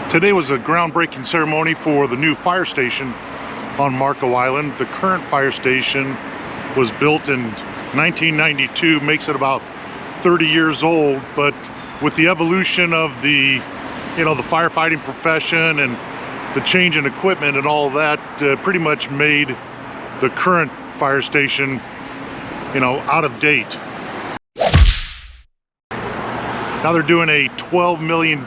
Today was a groundbreaking ceremony for the new fire station on Marco Island. The current fire station was built in 1992, makes it about 30 years old, but with the evolution of the firefighting profession and the change in equipment and all that, pretty much made the current fire station, out of date. Now they're doing a $12 million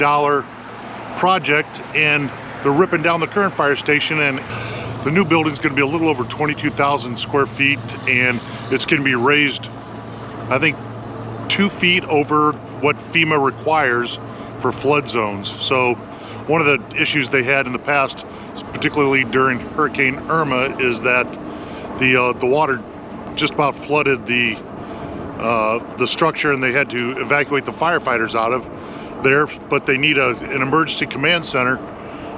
project and they're ripping down the current fire station, and the new building's going to be a little over 22,000 square feet, and it's going to be raised, I think, 2 feet over what FEMA requires for flood zones. So one of the issues they had in the past, particularly during Hurricane Irma, is that the water just about flooded the structure, and they had to evacuate the firefighters out of there. But they need an emergency command center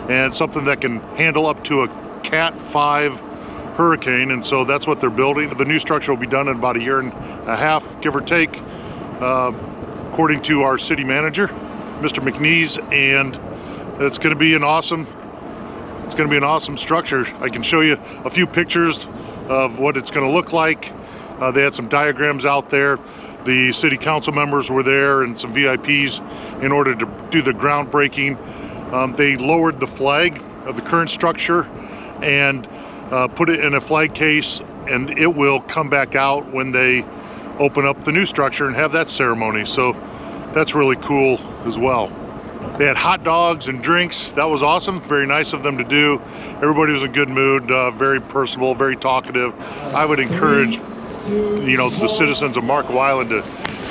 and something that can handle up to a Cat 5 hurricane, and so that's what they're building. The new structure will be done in about 1.5 years, give or take, according to our city manager, Mr. McNeese, and it's going to be an awesome structure. I can show you a few pictures of what it's going to look like. They had some diagrams out there. The city council members were there and some VIPs in order to do the groundbreaking. They lowered the flag of the current structure and put it in a flag case, and it will come back out when they open up the new structure and have that ceremony. So that's really cool as well. They had hot dogs and drinks. That was awesome. Very nice of them to do. Everybody was in good mood, very personable, very talkative. I would encourage the citizens of Marco Island to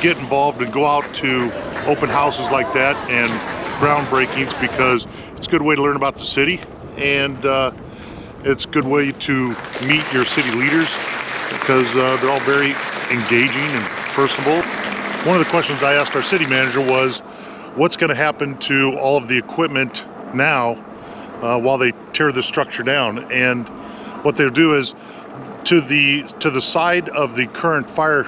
get involved and go out to open houses like that and groundbreakings, because it's a good way to learn about the city, and it's a good way to meet your city leaders, because they're all very engaging and personable. One of the questions I asked our city manager was, what's going to happen to all of the equipment now while they tear the structure down? And what they'll do is, to the side of the current fire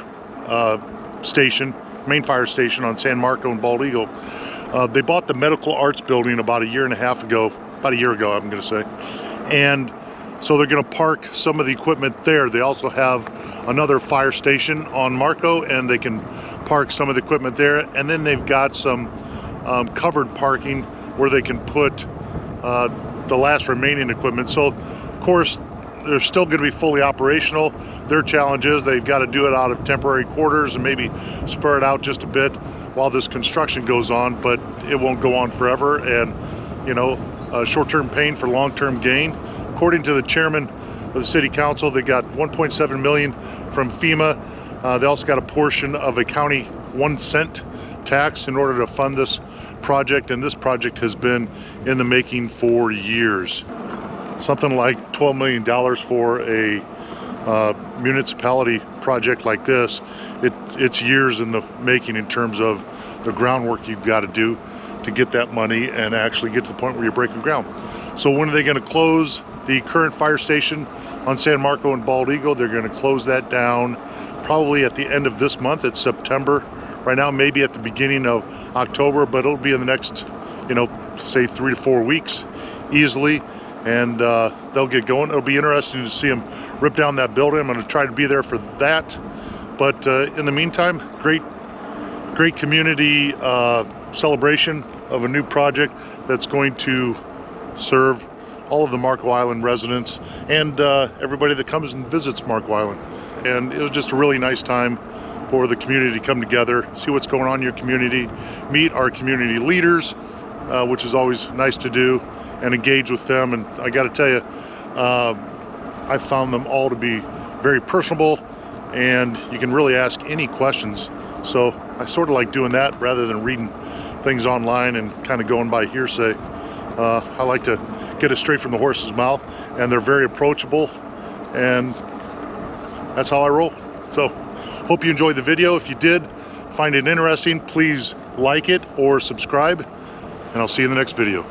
station, main fire station on San Marco and Bald Eagle, they bought the medical arts building about 1.5 years ago, about a year ago, I'm going to say. And so they're going to park some of the equipment there. They also have another fire station on Marco, and they can park some of the equipment there. And then they've got some covered parking where they can put the last remaining equipment. So of course they're still going to be fully operational. Their challenge is they've got to do it out of temporary quarters and maybe spread it out just a bit while this construction goes on, but it won't go on forever. And short-term pain for long-term gain. According to the chairman of the city council, they got $1.7 million from FEMA. They also got a portion of a county 1-cent tax in order to fund this project, and this project has been in the making for years. Something like $12 million for a municipality project like this, it's years in the making in terms of the groundwork you've got to do to get that money and actually get to the point where you're breaking ground. So when are they going to close the current fire station on San Marco and Bald Eagle? They're going to close that down probably at the end of this month. It's September right now, maybe at the beginning of October, but it'll be in the next, say 3 to 4 weeks easily. And they'll get going. It'll be interesting to see them rip down that building. I'm going to try to be there for that. But in the meantime, great community celebration of a new project that's going to serve all of the Marco Island residents and everybody that comes and visits Marco Island. And it was just a really nice time for the community to come together, see what's going on in your community, meet our community leaders, which is always nice to do, and engage with them. And I got to tell you, I found them all to be very personable, and you can really ask any questions. So I sort of like doing that rather than reading things online and kind of going by hearsay. I like to get it straight from the horse's mouth, and they're very approachable, and that's how I roll. So hope you enjoyed the video. If you did find it interesting, please like it or subscribe, and I'll see you in the next video.